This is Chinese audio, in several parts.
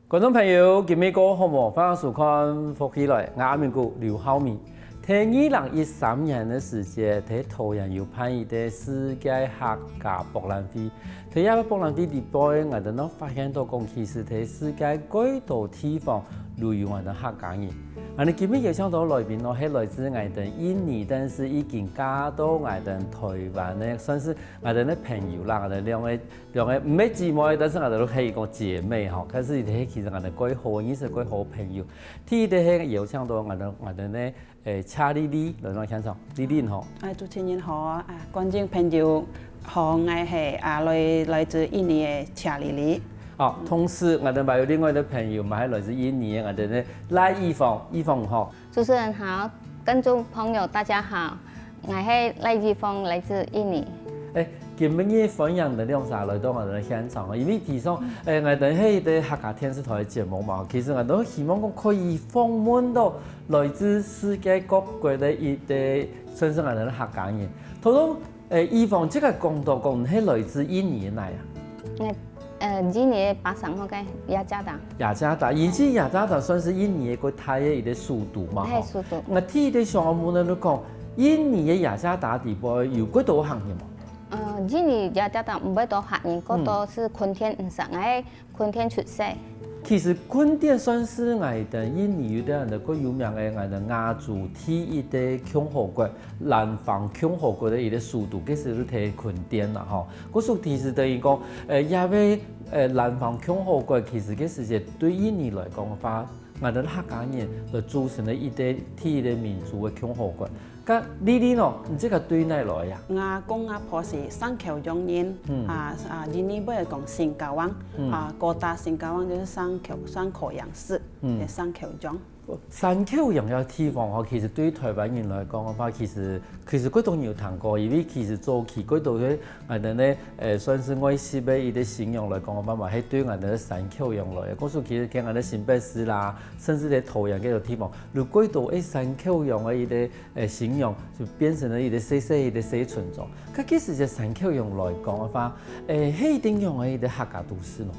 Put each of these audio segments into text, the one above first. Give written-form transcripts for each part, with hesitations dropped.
觀眾朋友，今日個好冇？歡迎收看福起來，我阿明哥劉浩明。喺2013年嘅時節，喺桃園有辦一個世界客家博覽會。喺一個博覽會裏邊，我哋都發現到講，其實喺世界幾多地方都有我哋客家人。我哋今日邀請到來賓咯，係來自我哋印尼，但是已經嫁到我哋台灣咧，算是我哋嘅朋友啦。我哋兩個唔係姊妹，但是我哋都係一個姐妹吼。可是其實我哋幾好，認識幾好朋友。第一個係邀請到我哋咧車麗麗來到現場，麗麗好。主持人好啊，觀眾朋友好，我係來自印尼嘅車麗麗。同時我哋還有另外的朋友，係來自印尼嘅，我哋咧賴依鳳好。主持人好，觀眾朋友大家好，我係賴依鳳，來自印尼。今日分享的兩啥來到我哋現場啊，因為其實我哋係一個客家電視台嘅節目嘛，其實我都希望講可以訪問到來自世界各國的一啲算是我哋嘅客家人。同到依鳳即個講到講係來自印尼嚟啊。印尼巴生嗰個雅加達。雅加達，以前雅加達算是印尼個大嘅一個首都嘛。係首都。我聽啲上門咧都講，印尼嘅雅加達地方有幾多行業嘛？印尼雅加達唔係多客人，嗰度是坤田唔實，我喺坤田出世。其實坤田算是我哋印尼有啲人個有名嘅，我哋亞洲第一個共和國、南方共和國嘅一個首都，其實都係坤田啦，吼。嗰時其實等於講，因為南方共和國其實嘅時節對印尼來講嘅話，我哋客家人就組成咗一個第一個民族嘅共和國。咁呢啲咯，唔知佢對哪來呀？我公阿婆是san橋洋人，印尼不係講新加灣，哥打新加灣就是san口洋式嘅san橋洋。san口洋嘅地方嗬，其實對於台灣人來講嘅話，其實嗰度有談過，因為其實早期嗰度嘅我哋咧算是外籍嘅一啲形容來講嘅話，嘛係對我哋san口洋來嘅。嗰時其實見我哋新北市啦，甚至喺桃園嗰度地方，如果到san口洋嘅一啲形容，就變成咗一啲細細一啲小村莊。咁其實就san口洋來講嘅話，係一定用嘅一啲客家都市咯。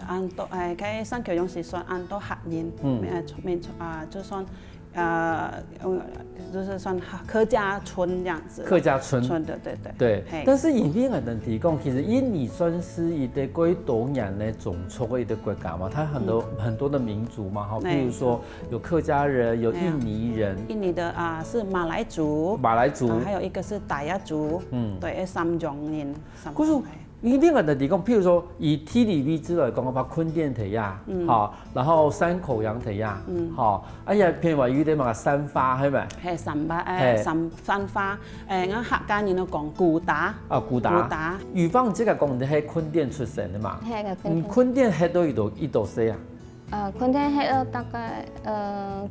按多cái san橋洋是算按多客人，就算就是算客家村這樣子。客家村。對。但是因為我哋提供，其實印尼算是一個幾多年的種族嘅一個國家嘛，它很多的民族嘛，哈，譬如說有客家人，有印尼人。印尼的是馬來族。還有一個是大雅族。對，3種人。因為我哋提供，譬如說以地理位置來講嘅話，坤田提亞，然後山口洋提亞，譬如話有啲乜三花係咪？係三花，我客家人都講古打。古打。預防即個講嘅係坤田出身嘅嘛？係個坤田。坤田喺到一度歲啊？坤田喺到大概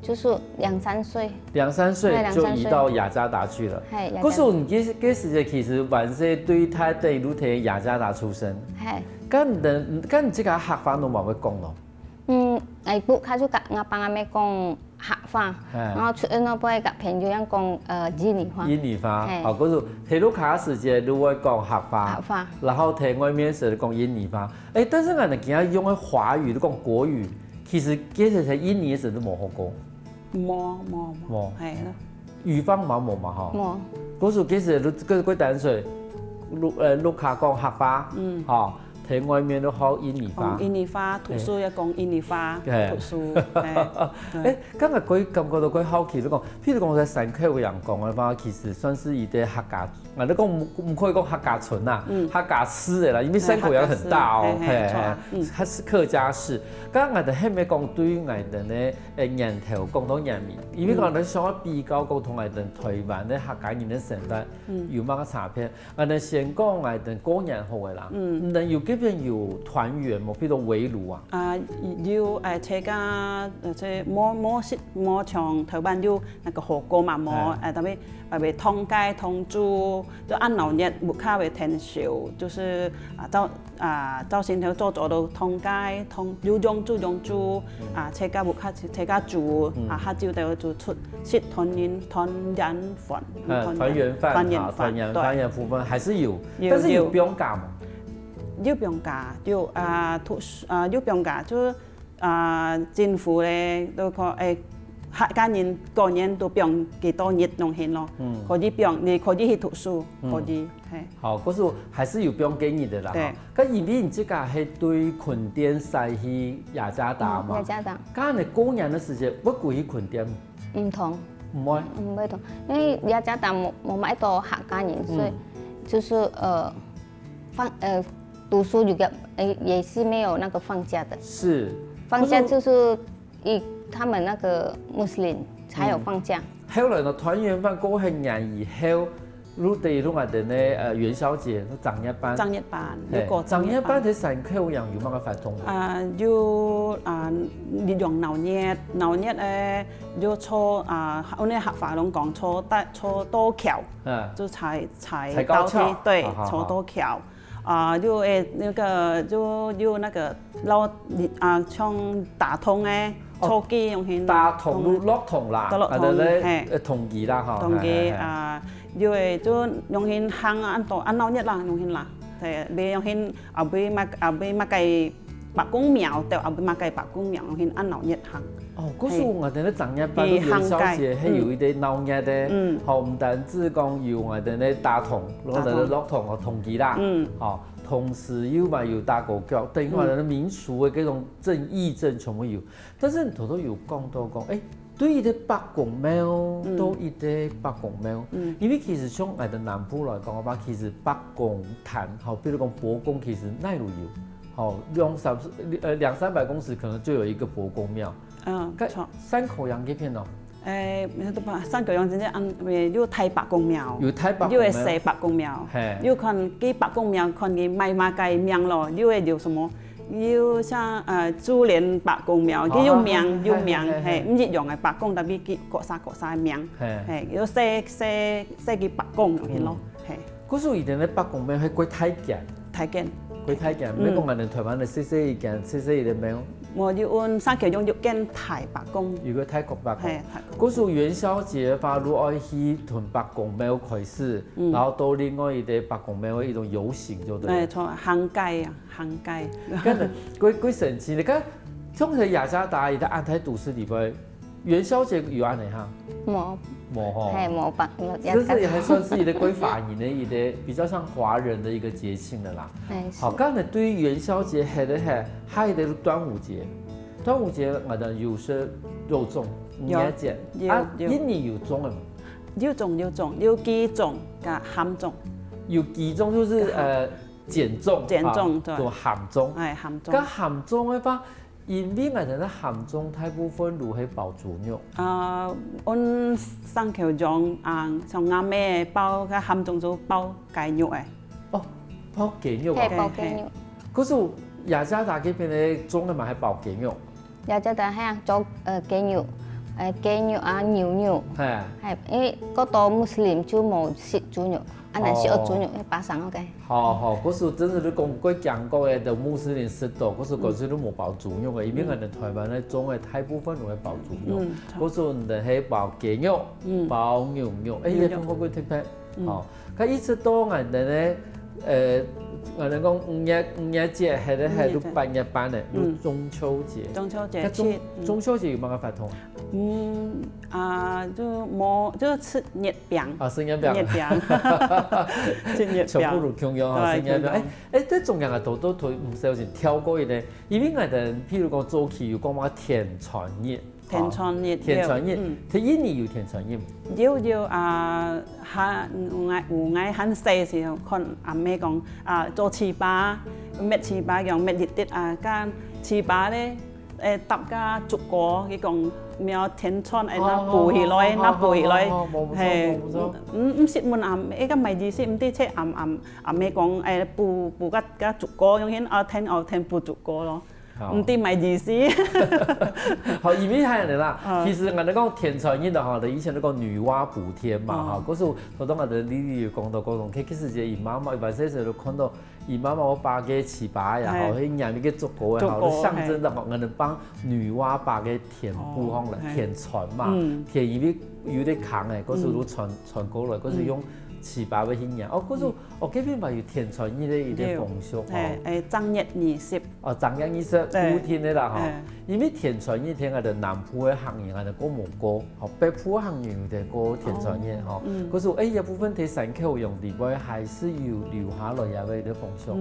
就是2-3歲。2-3歲就移到雅加達去了。係。嗰時候你嗰時其實還是對他對路喺雅加達出生。係。咁你即個客話都冇會講咯？我不卡住甲我幫阿妹講客話，我出我不會甲朋友樣講印尼話。印尼話，嗰時喺路卡時節都會講客話，然後喺外面時講印尼話。但是我哋今日用嘅華語都講國語。其實其實喺印尼嘅時候都冇學過，冇，係咯。語方冇嘛嗬。冇。嗰時其實嗰淡水，陸卡講客話，嚇，喺外面都學印尼話。印尼話，讀書又講印尼話，讀書。今日佢感覺到佢好奇都講，譬如講喺san口洋講嘅話，其實算是一啲客家。我哋講唔可以講客家村啊，客家市嘅啦，因為san口洋很大哦，它是客家市。咁我哋係咪講對我哋咧人頭廣東人民？因為我哋想比較講同我哋台灣咧客家人嘅成分有乜個差別？我哋先講我哋過年後嘅啦，但有幾邊有團圓冇？譬如圍爐啊。要車家即係摸場台灣要那個火鍋嘛，摸特別通街通豬。就按老日木卡為天燒，就是周線頭做到通街通要用豬，車家木卡車家豬，黑椒就做出食團圓飯。團圓飯還是有，但是有不用加嘛？要不用加，要不用加就政府咧都講客家人個人都不用幾多日用錢咯，可以不用，你可以去讀書，可以係。好，嗰時還是有不用給你的啦。對。咁因為你這個係對墾丁西去雅加達嘛？雅加達。咁你過年的時間會過去墾丁？唔同。唔會。唔會同，因為雅加達冇買到客家人，所以就是讀書也是沒有那個放假的。是。放假就是他們那個穆斯林才有放假。後來呢，團圓飯過完年以後，錄對錄我哋呢元宵節都正一班。正一班，一個正一班喺山區有乜嘅活動？要用鬧熱要坐我哋客話攏講坐多橋，就踩高鐵，對，坐多橋。就那個像打通坐機用去打通落通啦，同機啦嚇。同機因為就用去行安鬧熱啦，用去啦，係你用去後邊乜計白公廟，對後邊乜計白公廟用去安鬧熱行。哦，嗰時我哋咧正一班元宵節係有一啲鬧熱嘅，好唔單止講有我哋咧打通，我哋咧落通個同機啦，哦。同時又嘛有打狗腳，等於我哋民俗嘅嗰種義政全部有。但是頭都有講到講，對於啲白公廟都一啲白公廟，因為其實從我哋南部來講嘅話，其實白公壇，好，比如講伯公，其實哪度有，好200-300公尺可能就有一個伯公廟。錯。山口洋嗰邊咯。三角洋真正要睇白公廟，要係寫白公廟，要看啲白公廟，看佢賣乜計名咯，要係叫什麼？要像珠蓮白公廟，佢要名，係唔一樣嘅白公，特別佢各曬名，係要寫佢白公咁樣咯，係。嗰時以前咧白公廟係鬼太監，鬼太監，咩講我哋台灣嘅細一間嘅廟。我要按三橋用要跟太白公，如果泰國白公，嗰時元宵節話，如果去同白公廟開始，然後到另外一啲白公廟嘅一種遊行就對。錯，行街。跟住鬼神奇，你看，從喺雅加達，而家安泰都市裏邊，元宵節有安嚟嚇？冇吼，係冇白。這是也還算是一個歸華人的一個比較像華人的一個節慶的啦。好，剛才對於元宵節係的係，還有啲端午節。端午節我哋有些肉粽、年節，印尼有粽嘅嘛？有粽，有雞粽加鹹粽。有雞粽就是鹼粽，對，做鹹粽。係鹹粽。咁鹹粽嘅話，因為我哋咧鹹粽大部分都係包豬肉。按三橋粽像阿妹包嘅鹹粽就包雞肉嘅。哦，包雞肉啊！係包雞肉。嗰時雅加達嗰邊嘅粽係咪係包雞肉？雅加達係做雞肉，牛肉。係因為嗰度穆斯林就冇食豬肉。安尼食豬肉係巴生嘅。好，嗰時真係你講過講過嘅，就穆斯林食到，嗰時嗰時都冇包豬肉嘅，因為我哋台灣咧種嘅大部分都係包豬肉，嗰時我哋係包雞肉、包牛肉，你講過聽聽，好，咁一直到我哋咧，我哋講五一節係咧係都半日班嘅，都中秋節。中秋節有乜嘅活動？就吃月餅。食月餅。吃月餅。全部都共用啊！食月餅。啲仲有都唔少時跳過嘅，因為我哋譬如講早期有講話田傳日。田傳日，佢印尼有田傳日。有有有嗌很細時候，看阿妹講做糍粑，搣糍粑用搣熱啲間糍粑咧搭加竹果，佢講苗田傳那背起來，係唔識問阿妹，個咪意思唔知即阿妹講背加竹果，用喺田背竹果咯。唔知咪意思。好，因為係人哋啦，其實我哋講田傳日的哈，以前都講女媧補天嘛哈，嗰時頭當我哋呢啲講到嗰種，其實姨媽媽，有時都看到姨媽媽我把嘅糍粑呀，好，迄廿個竹果也好，象徵的我哋幫女媧把嘅田鋪好了，田傳嘛，田因為有啲扛誒，嗰時都傳過來，嗰時用7、8月新年。哦，嗰種哦，嗰邊咪有天傳伊啲風俗哦。正月20。哦，正月20，古天的啦吼。因為天傳伊聽我哋南部嘅行業，我哋過無過，吼北部嘅行業有啲過天傳伊吼。嗰種一部分喺山口用地位，還是有留下來嘅啲風俗。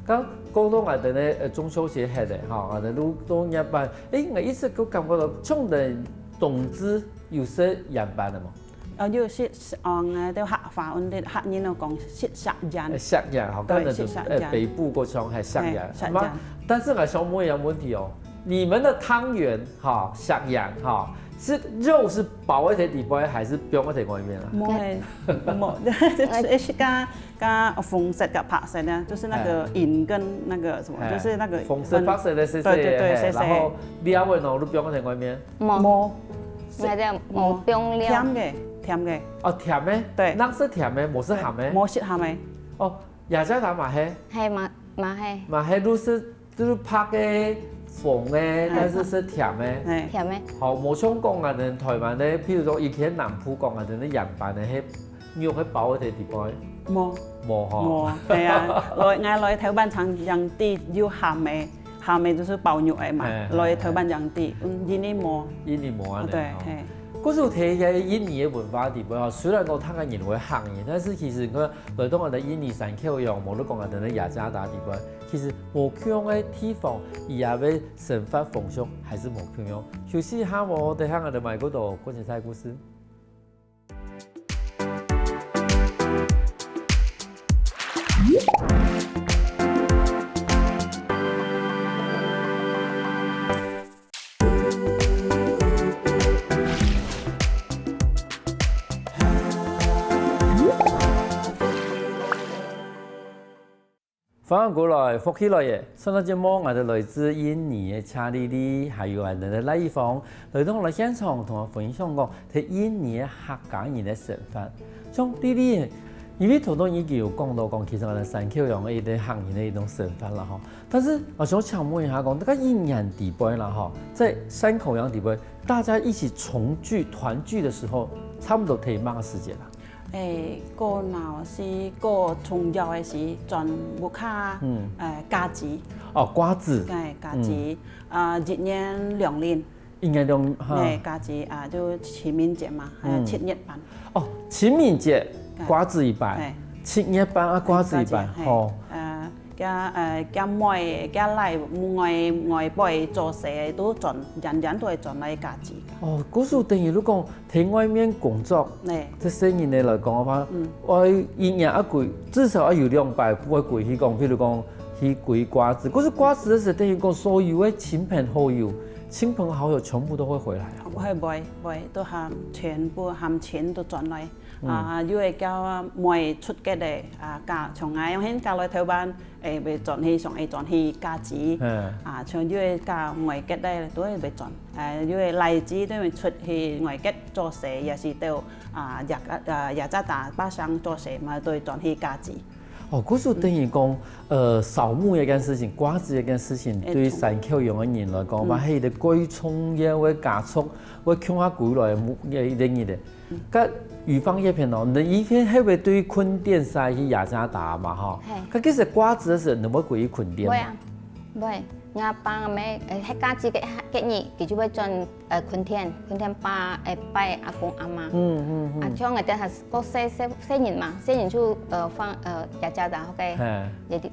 咁講到我哋咧中秋節係嘅，吼，我哋都一般。我一直都感覺到，種的冬至有些人辦的嘛。有些都客話，我哋客人講食人。食人，好，剛才北部嗰種係食人。但是我想問一個問題哦，你們的湯圓，哈，食人，哈，是肉是包喺地杯，還是標喺外面啊？冇，是加紅色嘅白色呢，就是那個銀跟那個什麼，就是那個紅色白色的細細，對，然後料嘅呢都標喺外面。冇，係啲冇標料。甜嘅。哦，甜嘅。對。那是甜嘅，冇是鹹嘅。冇是鹹嘅。哦，雅加達嘛係。係嘛係。嘛係都是拍嘅。紅嘅，但是是甜嘅。甜嘅。好，冇像講啊，人台灣咧，譬如說以前南部講啊，人啲人辦嘅係肉喺包喺地杯。冇。冇嗬。冇，係啊，來台灣產人啲要鹹味，鹹味就是包肉嘅嘛，來台灣人啲，印尼冇。印尼冇啊。對，係。嗰時候睇嘅印尼嘅文化地位，雖然講睇嘅人會行嘅，但是其實佢來到我哋印尼山口樣，冇得講啊，等啲雅加達地位。其實無強嘅地方，以下嘅神法風俗還是無強。休息下我哋喺我哋賣嗰度講一曬故事。翻過來，福起來嘅，上個節目我哋來自印尼嘅查理利，還有我哋嘅賴一峰，來到我哋現場同我分享講，喺印尼嘅客家人嘅食法。像呢啲，因為頭先已經有講到講，其實我哋山口樣嘅一啲行業嘅一種食法啦，嗬。但是我想請問一下講，呢個印尼人地位啦，嗬，在山口樣地位，大家一起重聚團聚嘅時候，差唔多睇乜嘅時間啦？過鬧是過重要嘅時，全部卡瓜子。哦，瓜子。係瓜子，一年2年。一年2。瓜子就清明節嘛，7月半。哦，清明節瓜子一擺，7月半瓜子一擺，哦。加妹加嚟外輩做事都盡，人都係盡嚟價值。哦，嗰時候等於如果喺外面工作，即生意嚟講嘅話，我一年一季至少要有200個季去講，譬如講去季瓜子。嗰時瓜子嘅時候等於講所有嘅親朋好友全部都會回來啊。會都全部錢都賺嚟。因為叫妹出嘅嚟嫁從嗌，因為嫁來台灣被賺去上嚟賺去嫁子，像因為嫁外籍咧都係被賺，因為例子都係出去外籍做事，也是到雅加達巴生做事嘛，都係賺去嫁子。哦，嗰時候等於講掃墓一件事情，瓜子一件事情，對於山口樣嘅人來講，話係啲歸創嘢會加速，會強下過來嘅啲嘢嘅。預防葉片哦，你以前係會對坤甸曬去雅加達嘛吼？佢其實瓜子嘅時候，你冇過去坤甸。會啊，會。我爸咩喺家自嘅日，佢就會轉坤甸爸拜阿公阿媽。啊，像我哋係個細人嘛，細人就放雅加達，OK，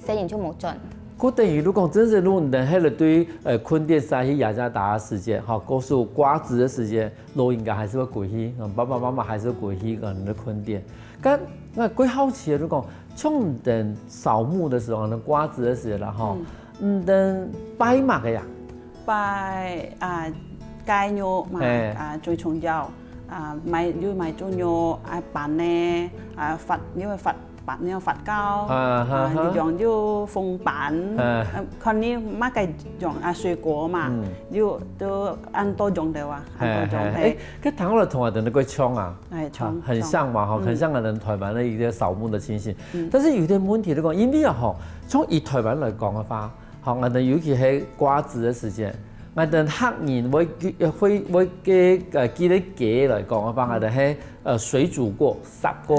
細人就冇轉。嗰等於如果真是如果人喺度對坤甸曬去雅加達嘅時間，哈，嗰時候瓜子嘅時間，都應該還是會過去，爸爸媽媽還是會過去嘅坤甸。咁我幾好奇啊，如果從人掃墓嘅時候，那瓜子嘅時候啦，哈，人拜乜嘅呀？拜雞肉嘛，最重要買豬肉辦呢佛，因為佛。辦呢個佛教，用要奉辦，看你乜嘅用水果嘛，要都按多用的話，按多用。佢談落同我哋那個腔啊，腔很像嘛，哈，很像我哋台灣的一個掃墓的情形。但是有啲問題嚟講，因為啊，從以台灣嚟講嘅話，嚇我哋尤其係瓜子嘅時間。我哋客人會記得記來講，我幫我哋係水煮過烚過，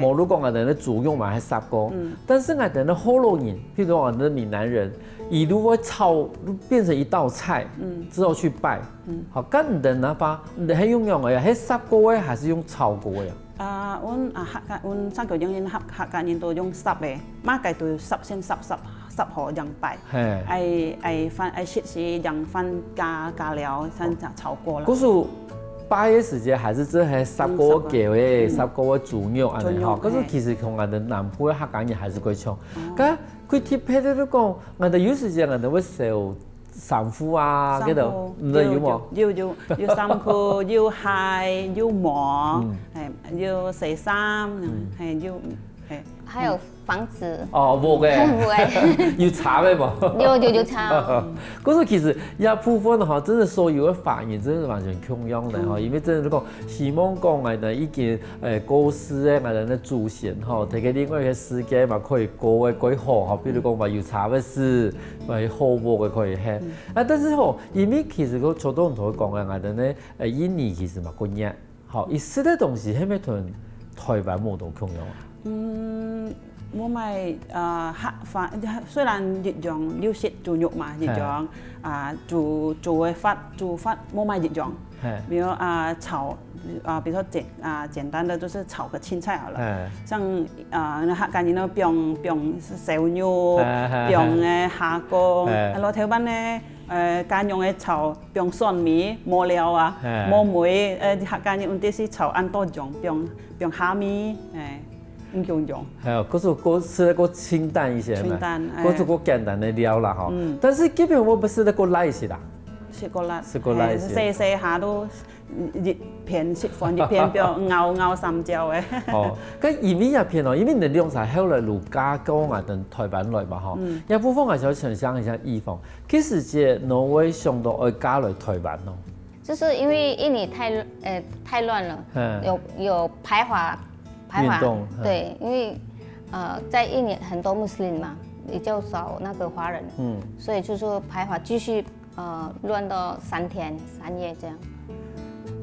無如講我哋咧煮肉嘛係烚過，但是我哋咧後路人，譬如我哋閩南人，以如果炒變成一道菜，之後去拜，好，咁你哋那把你哋係用嘅呀？係烚過嘅還是用炒過嘅呀？阮三個人客家人都用烚嘅，馬計都先烚好樣拜，飯切時樣飯加料先炒過啦。嗰時拜嘅時間還是真係烚過嘅嘅，烚過嘅豬肉安尼吼。嗰時其實同我哋南部嘅客家人還是幾像。咁佢貼片都講，我哋有時間我哋會燒三菇啊，嗰度唔知有冇？要三菇，要蟹，要蘑，要蛇三，要還有房子。哦，冇嘅，要炒嘅冇。有炒。嗰時其實一部分哈，真係所有嘅發言真係完全共樣嘅哈，因為真係講希望講我哋已經過世嘅我哋嘅祖先哈，睇佢另外嘅世界嘛可以過嘅幾好哈，比如講話要炒嘅事，或者好鍋嘅可以吃。但是吼，因為其實個初都唔同佢講嘅，我哋咧印尼其實嘛個嘢，好，伊食嘅東西係咪同台灣冇到共樣啊？我咪客飯，雖然一樣要食豬肉嘛，一樣煮法我咪一樣，比如炒比如說簡單的就是炒個青菜好了，像客家人都用燒肉，用蝦膏，老台灣呢家用嘅炒用蒜米冇料啊，冇梅，客家人用啲是炒按多種，用蝦米唔用。係啊，嗰時咧個清淡一些嘛，嗰時個簡單的料啦吼。但是基本我不是咧個辣一些啦。食過辣，細下都熱片食飯熱片，比如咬三椒嘅。哦，咁因為一片哦，因為你用晒後來如加工啊，等台灣來嘛吼，一部分我就想象一下地方，其實即挪威想到愛加來台灣咯。就是因為印尼太亂了，有排華。對，因為在印尼很多穆斯林嘛，比較少那個華人，所以就是排華繼續亂到3天3夜這樣。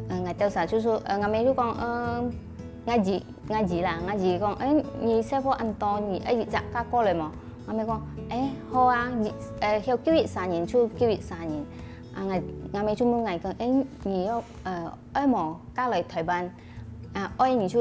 我調查就是我咪就講我兒啦，我兒講你師傅按多你日加過來嘛，我咪講好啊，要9月3日就9月3日，我咪就問我講你要愛冇加來台灣。愛你去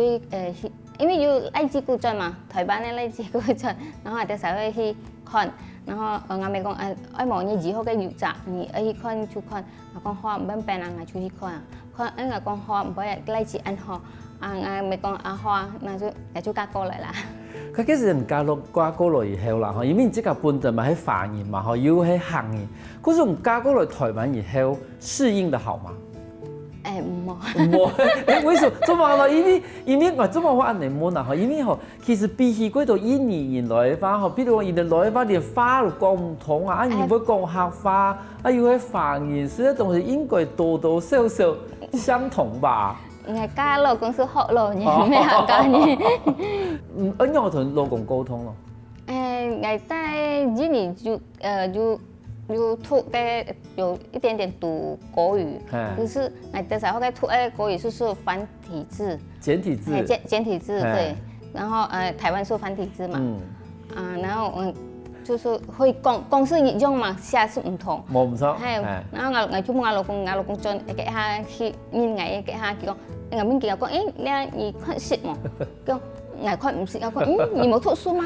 因為有荔枝古鎮嘛，台灣的荔枝古鎮，然後我哋才會去看，然後我咪講愛望你以後嘅預習，你愛去看就看，我講好，唔變變啦，我就去看啊，看我講好，唔可以荔枝按好，我咪講好啊，那就加過來啦。佢其實唔加過來以後啦，吼，因為即個本地嘛係華人嘛，吼，又係客人，嗰種加過來台灣以後適應得好嗎？唔為什麼？做乜啦？因為我做乜話你冇嗱？因為吼，其實比起嗰度印尼人來話，吼，比如講人來話，連話都講唔同啊，又會講客話，又係方言，所以東西應該多多少少相同吧。我家老公是學老人，咩客家人？咁樣同老公溝通咯。我在印尼有讀嘅有一點點讀國語，就是我的時候嘅讀嘅國語就是繁體字，簡體字對，然後台灣是繁體字嘛，然後就是會講是一樣嘛，寫是唔同，冇唔錯，然後我就問我老公將一下去念我一下，佢講我邊見講你看識冇？講我看唔識，我講你冇讀書嗎？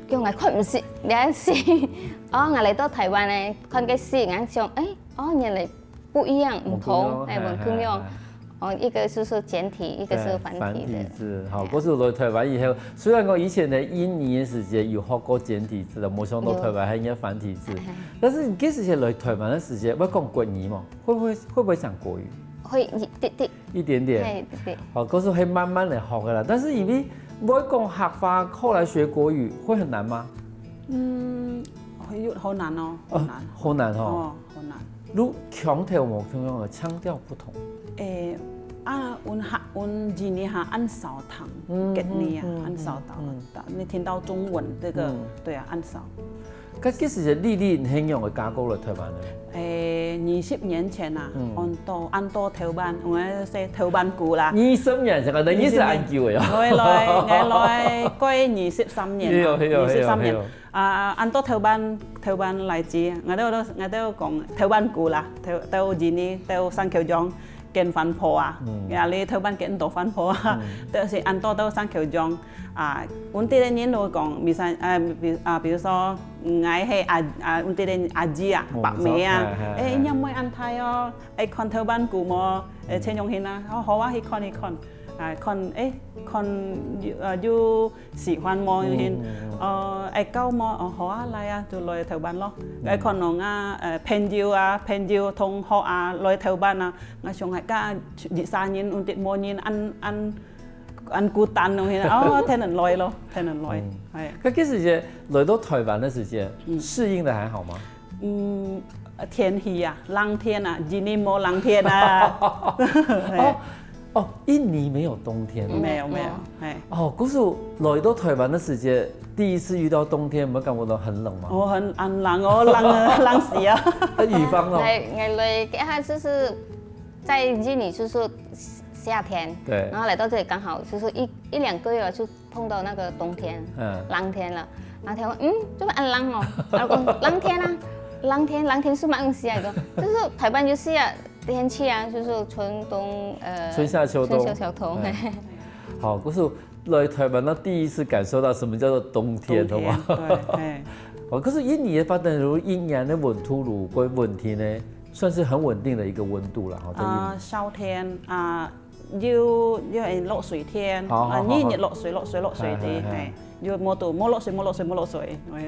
叫我看唔識，你一試，我嚟到台灣咧，看個字眼上，原來不一樣，唔同，唔同樣。一個就是簡體，一個是繁體字。好，嗰時來台灣以後，雖然我以前喺印尼嘅時間有學過簡體字啦，冇想到台灣係應該繁體字。但是你幾時來台灣嘅時間，會講國語嘛？會唔會講國語？會一點點。好，嗰時係慢慢嚟學嘅啦，但是因為我講客話，後來學國語會很難嗎？好難哦，好難哦。好難。如腔調冇咁樣嘅腔調不同。我印尼哈按少糖，給你啊，按少糖。你聽到中文這個，對啊，按少。咁幾時就呢啲輕用嘅加工嚟台灣咧？ 20年前啊，按多頭班，我說頭班股啦。 20年前，你意思係按叫嘅呀？來過23年啦，23年。按多頭班嚟自，我都講頭班股啦，到今年到三橋莊建飯鋪啊，你頭班建到飯鋪啊，都是按多到三橋莊啊。本地人都講，比如說。我係本地人阿姐啊、白妹啊，有冇安泰哦？看頭班股麼？陳永憲啊，好啊，去看，有喜歡麼？永憲，夠麼？好啊，來啊，就來頭班咯。看我朋友同學啊，來頭班啊，我想係家23年，我哋每年按孤單咯，聽人來咯，係。咁幾時就來到台灣嘅時間，適應得還好嗎？天氣啊，冷天啊，今年冇冷天啊。印尼沒有冬天。沒有，係。嗰時來到台灣嘅時間，第一次遇到冬天，有冇感覺到很冷嗎？我很冷，我冷死啊！雨芳咯。我來嘅話就是在印尼就是夏天，對，然後來到這裡剛好就是一兩個月就碰到那個冬天，冷天了。然後台灣這麼冷哦，然後講冷天啊，冷天是乜東西嚟的？就是台灣就是啊天氣啊，就是春冬春夏秋冬。好，嗰時來台灣呢，第一次感受到什麼叫做冬天，好嗎？對。可是印尼發展如一年的溫度如個問題呢，算是很穩定的一個溫度啦。秋天要係落水天，日落水啲，係要冇落水。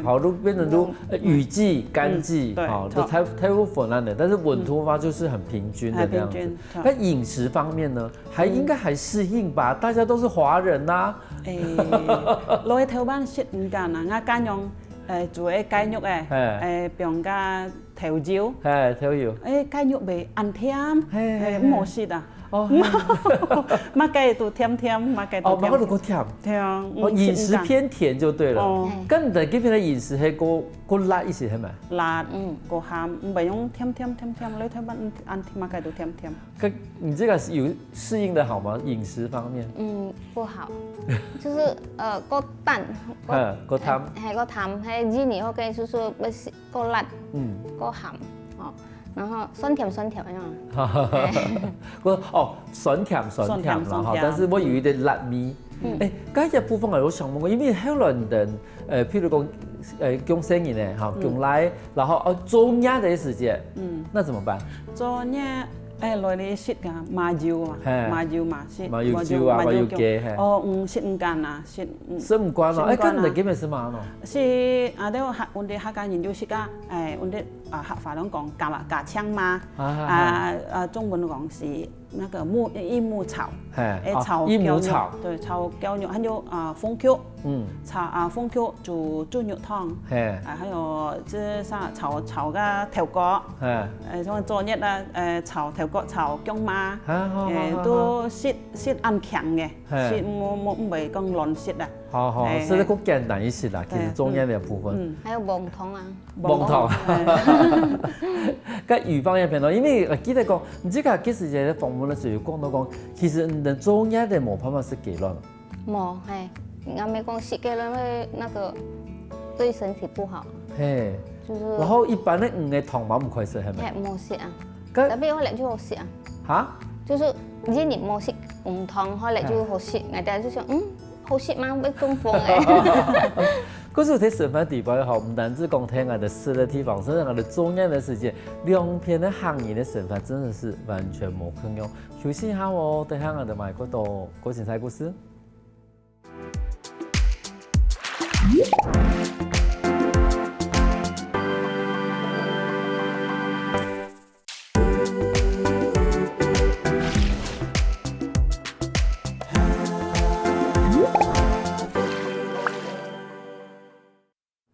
好，都變成都雨季、乾季，好，都太過混亂的。但是溫度話就是很平均的這樣子。那飲食方面呢，應該還適應吧？大家都是華人啦。來台灣食唔間啊，我間用做嘅雞肉병加調椒，雞肉味ăn甜，冇食啊。馬雞都甜，馬都夠甜。對啊，飲食偏甜就對了。咁你哋嗰邊嘅飲食係夠辣一些係咪？辣，夠鹹，唔係用甜。來台灣ăn馬雞都甜。咁你這個有適應得好嗎？飲食方面？不好，就是夠淡，夠淡，係夠淡，喺印尼嗰個就是夠辣，夠鹹，然後酸甜一樣。酸甜，然後但是我有一點辣味。嗰一部分係我想問過，因為香港人譬如講講生意呢，講來，然後做嘢的時間，那怎麼辦？做嘢來你食㗎，麻油食。麻油椒啊，麻油雞。食唔慣啊，食唔慣咯。咁你幾咩食嘛咯？是我哋客家人就食㗎，我哋客話講咖槍嘛，中文講是那個益母草，炒薑肉，對，炒薑肉，還有鳳腳，炒鳳腳做豬肉湯，還有即啥炒個調角，像做日啊，炒調角炒薑媽，都食ăn強嘅，食冇唔講亂食啊。好，所以都簡單一些啦，其實中間嘅部分。還有煲湯啊，煲湯。咁魚方面咯，因為我記得講，唔知佢幾時嘅訪問嘅時候講到講，其實你中間嘅冇辦法食雞卵。冇，係，我咪講食雞卵會那個對身體不好。係。就是。然後一般嘅魚嘅湯冇唔可以食係咪？係冇食啊。特別我嚟就好食啊。嚇？就是印尼冇食魚湯，後嚟就好食，我哋就想好食嗎？會中風誒。嗰時喺省飯地方也好，唔單止講聽我哋食嘅地方，甚至我哋中間嘅時間，兩片嘅行業嘅省飯真的是完全冇可用。休息一下哦，等下我哋買嗰度嗰前菜故事。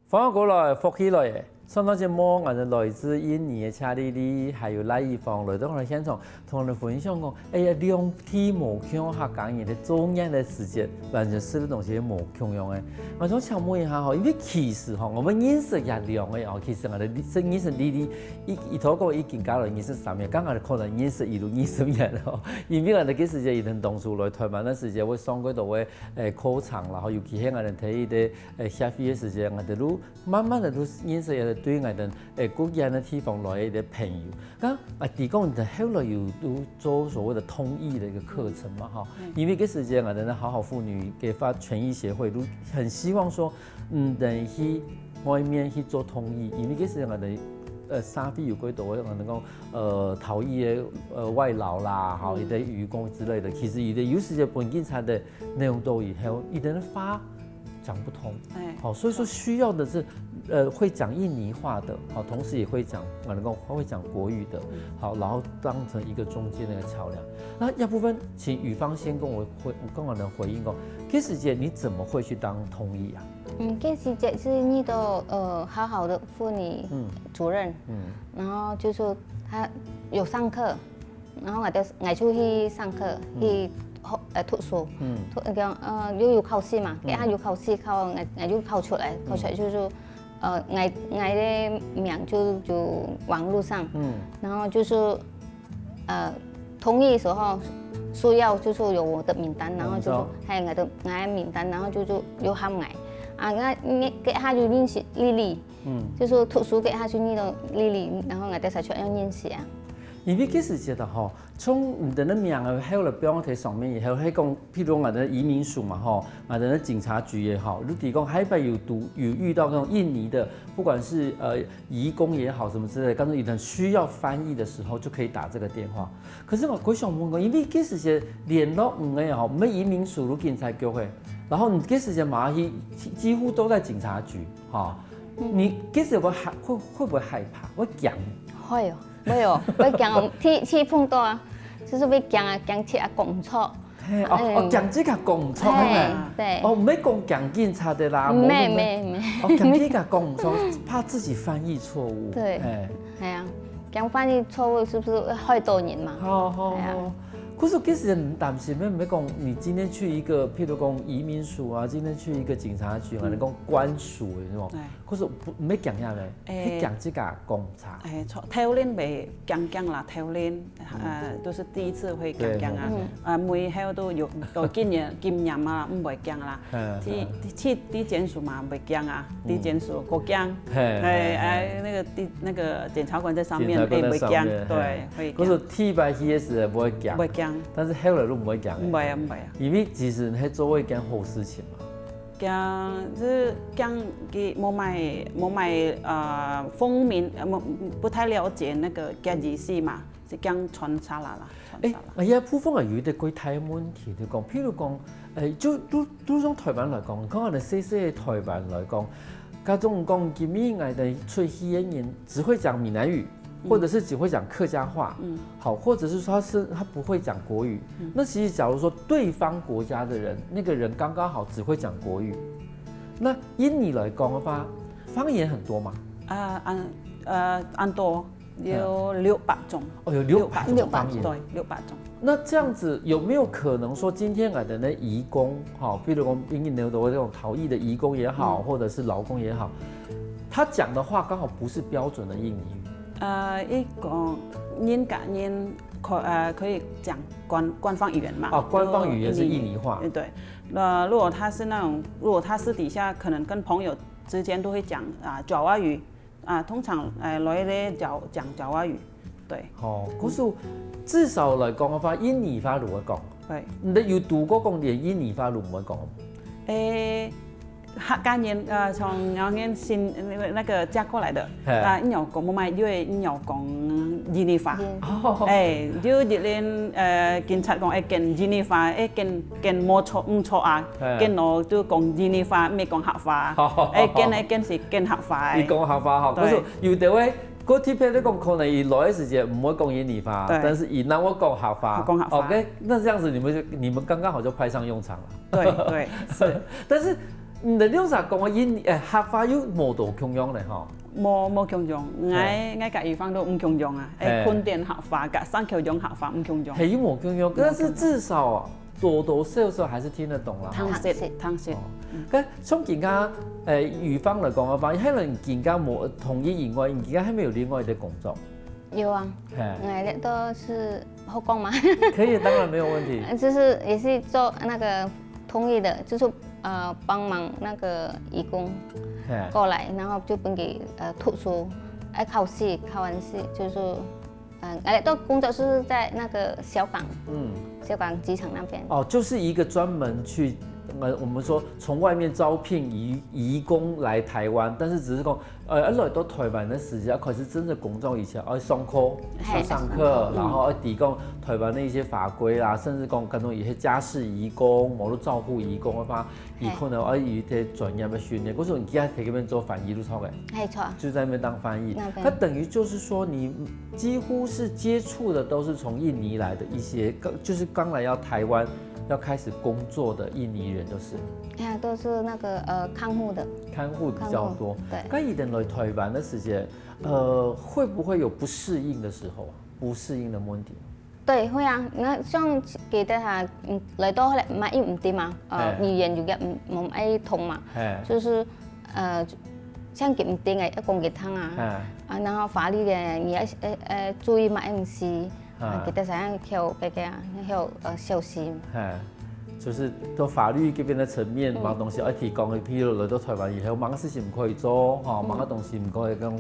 翻過來，復起來嘅，上到节目，我哋來自印尼嘅車麗麗，還有賴以芳來到我哋現場，同我哋分享講，哎呀，兩天無強客講嘢嘅中間嘅時間，完全吃的東西無強樣嘅。我想請問一下吼，因為其實吼，我們飲食也量嘅哦，其實我哋飲食麗麗一頭個已經搞到飲食上面，剛剛可能飲食一路飲食嘢咯，因為我哋嘅時間一定當初來台灣嘅時間會上嗰度嘅考場，然後尤其係我哋睇伊啲協議嘅時間，我哋都慢慢的都認識嘅對我哋國家嘅地方來嘅啲朋友，咁提供就後來又都做所謂的通譯的一個課程嘛，哈，因為嘅時間我哋好好婦女嘅發權益協會都很希望說，等去外面去做通譯，因為嘅時間我哋沙飛有幾多，我哋講逃逸嘅外勞啦，哈，一啲漁工之類的，其實有啲有時嘅本警察的內容都以後一啲發講不通，好，所以說需要的是會講印尼話的，好，同時也會講我哋講會講國語的，好，然後當成一個中間的一個橋梁。那要部分請宇芳先跟我能回應講，這時間你怎麼會去當通譯啊？這時間是遇到好好的婦女主任，然後就是他有上課，然後我就去上課去。讀書，又要考試嘛，佢要考試，我就考出來，就是我的名就網絡上，然後就是通譯時候需要就是有我的名單，然後就係我的名單，然後就有喊我，我給他就認識麗麗，就是讀書給他就認到麗麗，然後我哋才出要認識啊。因為嗰時覺得吼，從唔同嘅名啊，喺我哋標題上面，然後喺講，譬如我哋移民署嘛，吼，我哋警察局也好，如提供，海邊有遇到那種印尼的，不管是移工也好，什麼之類的，剛才有人需要翻譯的時候，就可以打這個電話。可是我想問講，因為嗰時嘅聯絡唔嘅吼，唔係移民署如警察局嘅，然後你嗰時嘅馬去幾乎都在警察局，哈，你嗰時會不會害怕？會驚？會哦。沒有，我講去碰到啊，就是會講啊，講起啊講唔錯。講這個講唔錯嘅，對。唔係講講警察的啦，沒。講這個講唔錯，怕自己翻譯錯誤。對，係啊，講翻譯錯誤是不是會害到人嘛？好。可是嗰時唔擔心咩？唔係講你今天去一個，譬如講移民署啊，今天去一個警察局，我哋講官署嘅嗰種。可是唔係講呀咧，係講這個講差。頭年未講啦，頭年都是第一次會講啊，每後都有經驗啊，唔會講啦。去地檢署嘛，未講啊，地檢署過講，那個檢察官在上面會講，對，會講。可是 TBS 唔會講。唔會講。但是後來都唔會講嘅，唔會啊，因為其實係做一件好事情嘛。講就是講佢冇買風面，不太了解那個嘅意思嘛，是講傳下來啦。哎呀，普風係有啲具體問題嚟講，譬如講，就都從台灣來講，講我哋細細嘅台灣來講，家中講今年我哋出去嘅人只會講閩南語。或者是只會講客家話，好，或者是說他不會講國語，那其實假如說對方國家的人，那個人剛剛好只會講國語，那印尼來講的話，方言很多嘛？多有600種，有600種方言，對，600種。那這樣子有沒有可能說，今天我哋的移工，好，譬如講印尼的這種逃逸的移工也好，或者是勞工也好，他講的話剛好不是標準的印尼語。一個人可以講官方語言嘛？官方語言是印尼話。對，如果他是那種，如果他私底下可能跟朋友之間都會講爪哇語，通常來咧講爪哇語，對。可是至少來講嘅話，印尼話如何講？對。你有讀過講連印尼話如何講？客家人從陽安新那個嫁過來的，因有講冇買，因為因有講印尼話，就啲人警察講見印尼話，見冇錯唔錯啊，見我都講印尼話，未講客話，見是見客話。你講客話嚇，嗰時有啲位嗰啲譬如講可能以來嘅時間唔會講印尼話，但是以那我講客話。講客話。OK，那這樣子你們剛剛好就派上用場了。對，是，但是。你哋用啥講啊？印尼客話有冇到咁樣咧？嗬，冇強種，我甲魚方都唔強種啊，坤田合法甲三橋種合法唔強種。係冇強種，但是至少多多少少還是聽得懂啦。湯色。咁從而家魚方嚟講嘅話，可能而家冇同意以外，而家係咪有另外的工作？有啊，我都是後工嘛。可以，當然沒有問題。就是也是做那個通譯的，就是幫忙那個義工過來，然後就幫給圖書，考試，考完試就是我都工作是在那個小港，小港機場那邊。哦，就是一個專門去。我們說從外面招聘移工來台灣，但是只是講，一來到台灣的時間，開始真正工作以前，上課，然後提供台灣的一些法規啦，甚至講可能一些家事移工、網絡照顧移工嘅話，伊可能要一啲專業嘅訓練。嗰時候你而家喺嗰邊做翻譯都錯嘅，係錯，就在那邊當翻譯。那等於就是說，你幾乎是接觸的都是從印尼來的一些，就是剛來到台灣。要開始工作的印尼人都是，都是那個看護的，看護比較多。對，咁一定來台灣的時間，會不會有不適應的時候啊？不適應的問題？對，會啊。我像記得下，來到嚟買衣唔掂嘛，語言又嘅唔愛通嘛，就是像佢唔掂嘅一講嘅湯啊，然後法律嘅你要注意買唔是。記得上要小心。就是到法律這邊的層面，某東西要提供的，譬如來到台灣以後，某個事情唔可以做，某個東西唔可以講，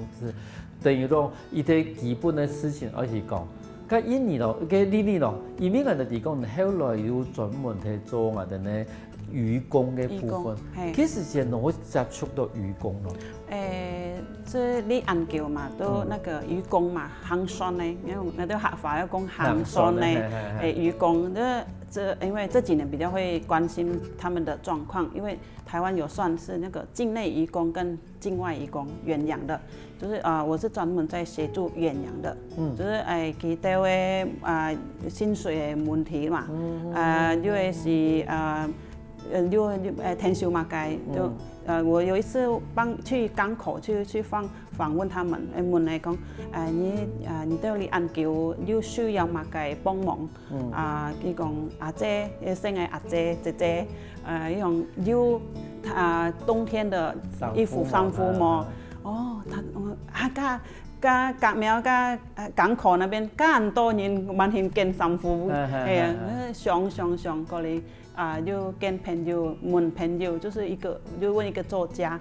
等於講一啲基本的事情要提供。咁印尼咯，嘅呢啲咯，移民人哋提供，後來要專門去做我哋呢漁工嘅部分。幾時先能夠接觸到漁工咯？這你研究嘛，都那個漁工嘛，行船呢，因為我都合法要講行船呢，漁工，因為這幾年比較會關心他們的狀況，因為台灣有算是那個境內漁工跟境外漁工遠洋的，就是我是專門在協助遠洋的，就是佢哋嘅薪水嘅問題嘛，因為是天數嘛計就。我有一次去港口去訪問他們，問嚟講，你對你研究要需要乜嘅幫忙？佢講阿姐，姓係阿姐姐姐，用要冬天的衣服衫褲麼？哦，加革苗加港口那邊加很多人蠻興見衫褲，係啊，上過嚟。就跟朋友問朋友，就是就問一個作家，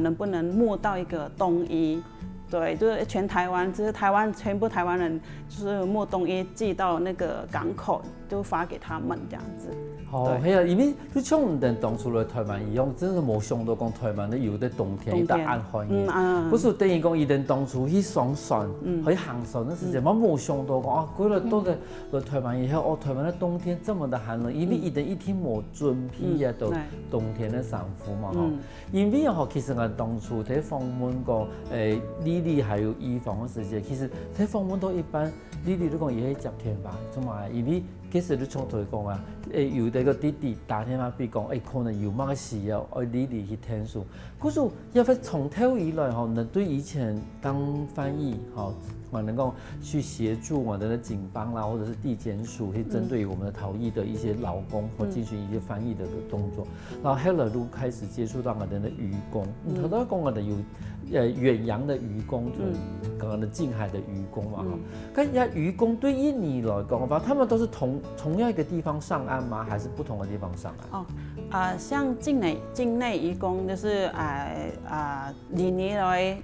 能不能募到一個冬衣？對，就是全台灣，就是全部台灣人，就是募冬衣寄到那個港口，就發給他們這樣子。哦，係啊，因為你像唔定當初來台灣一樣，真係冇想到講台灣咧有啲冬天一得安寒嘅。嗰時等於講一定當初去上船，去行船嘅時間，我冇想到講嗰個到來台灣以後，台灣嘅冬天這麼的寒冷，因為一定一天冇準備到冬天嘅衫褲嘛嗬。因為其實我當初睇訪問過Lily 還有伊房嘅時間，其實睇訪問到一般，Lily都講也係10天吧，做嘛？因為其實你從頭講啊，有啲個弟弟打電話俾講，可能有乜嘅事要Lily去聽數。嗰時因為從頭以來嗬，能對以前當翻譯嗬，我能夠去協助我哋的警方啦，或者是地檢署去針對我們的逃逸的一些勞工或進行一些翻譯的動作。然後後來都開始接觸到我哋的漁工，頭都講我哋有遠洋的漁工，就剛剛的近海的漁工嘛哈。咁漁工對印尼來講嘅話，他們都是同樣一個地方上岸嗎？還是不同的地方上岸？像境內漁工就是印尼來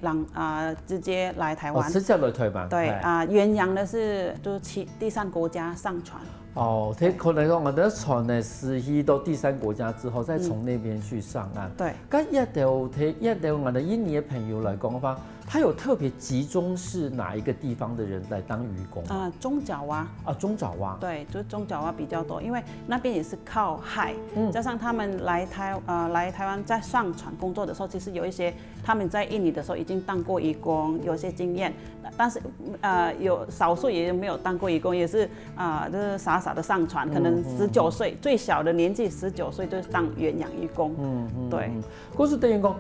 直接來台灣，直接來台灣。對遠洋的是就去第三國家上船。佢可能講我哋船呢是去到第三國家之後，再從那邊去上岸。對。咁一對我哋印尼嘅朋友來講嘅話，他有特別集中是哪一個地方的人來當漁工？中爪哇。中爪哇。對，就中爪哇比較多，因為那邊也是靠海，加上他們來台灣在上船工作的時候，其實有一些他們在印尼的時候已經當過漁工，有些經驗，但是有少數也沒有當過漁工，也是就是傻傻的上船，可能19歲，最小的年紀19歲就當遠洋漁工。對。嗰時等於講。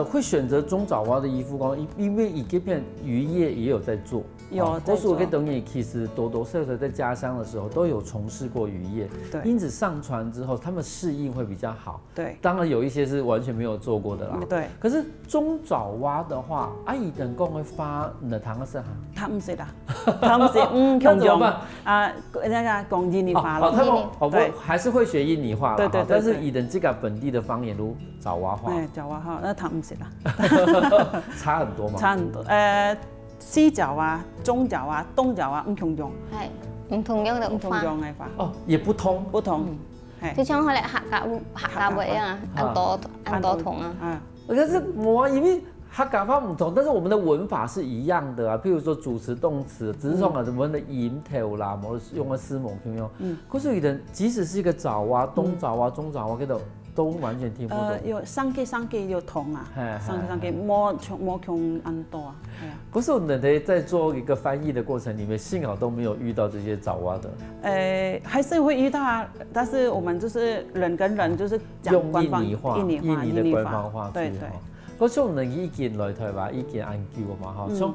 会选择中爪哇的衣服工，因为这片渔业也有在做。有在做。我给等你，其实多多少少在家乡的时候都有从事过渔业，对。因此上船之后，他们适应会比较好。对。当然有一些是完全没有做过的啦。对。可是中爪哇的话，阿姨等工会发的糖是哈？他唔識啦，他唔識，強用啊，那個講印尼話咯。對，還是會學印尼話啦。對。但是以人這個本地的方言如爪哇話。爪哇話，那他唔識啦。差很多嘛？差很多。西爪哇、中爪哇、東爪哇唔同用。係唔同樣的話。哦，也不通。不同。就像後來客家話一樣啊，很多同啊。可是我因為客家話不同，但是我們的文法是一樣的啊。譬如說主詞、動詞，只是說我們的音頭啦，我用個絲母咁樣。可是有人即使是一個爪哇、東爪哇、中爪哇，嗰度都完全聽不懂。有生機有同啊，生機冇窮很多啊。不是我們在做一個翻譯的過程裡面，幸好都沒有遇到這些爪哇的。還是會遇到啊，但是我們就是人跟人就是用印尼話，印尼的官方話。對。嗰種人意見來台灣意見研究嘛，哈，從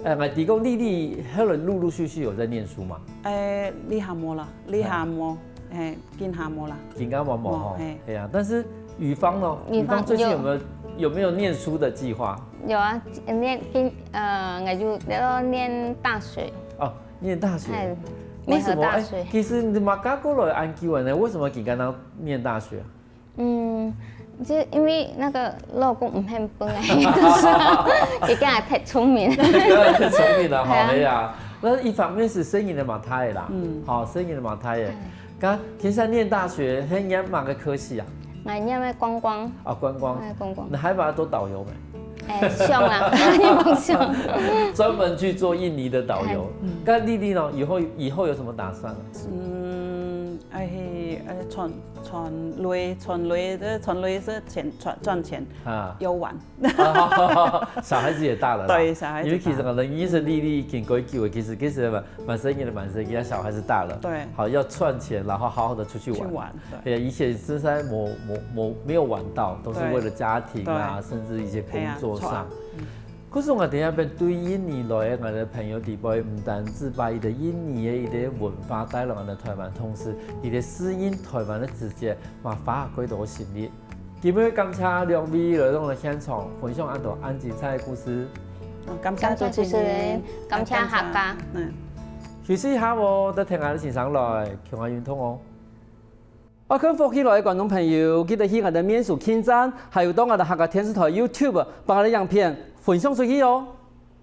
我哋講麗後來陸續有在念書嘛。呢下冇啦，見下冇啦。見下冇哈，係啊。但是宇芳呢？宇芳最近有沒有念書的計劃？有啊，我就念大學。哦，念大學。為什麼？其實你馬家過來研究呢，為什麼佢剛剛念大學？就因為那個老公唔肯幫哎，佢梗係太聰明，太聰明啦，好係啊。那一方面是聲音的馬太啦，好聲音的馬太嘅。咁其實念大學，係念哪個科系啊？我念咩觀光。啊，觀光。你還把它做導遊沒？上啦，夢想。專門去做印尼的導遊。咁麗麗呢？以後有什麼打算啊？存累是錢賺錢啊，有玩。小孩子也大了，對，小孩子。因為其實可能醫生麗麗見過久，其實蠻生意的，小孩子大了，對，好要賺錢，然後好好的出去玩。對，以前實在沒有玩到，都是為了家庭啊，甚至一些工作上。可是我哋一邊對印尼來嘅我哋朋友哋輩，唔單止把伊哋印尼嘅伊啲文化帶落我哋台灣，同時伊哋適應台灣嘅直接，嘛發揮到心力。今日感謝兩位來到我哋現場分享咁多精彩嘅故事。感謝主持人，感謝客家。休息一下喎，得聽下啲先生來，強下運通哦。我跟福起來嘅觀眾朋友，記得去我哋面書網站，還有到我哋客家電視台 YouTube 把我哋影片分享出去哦。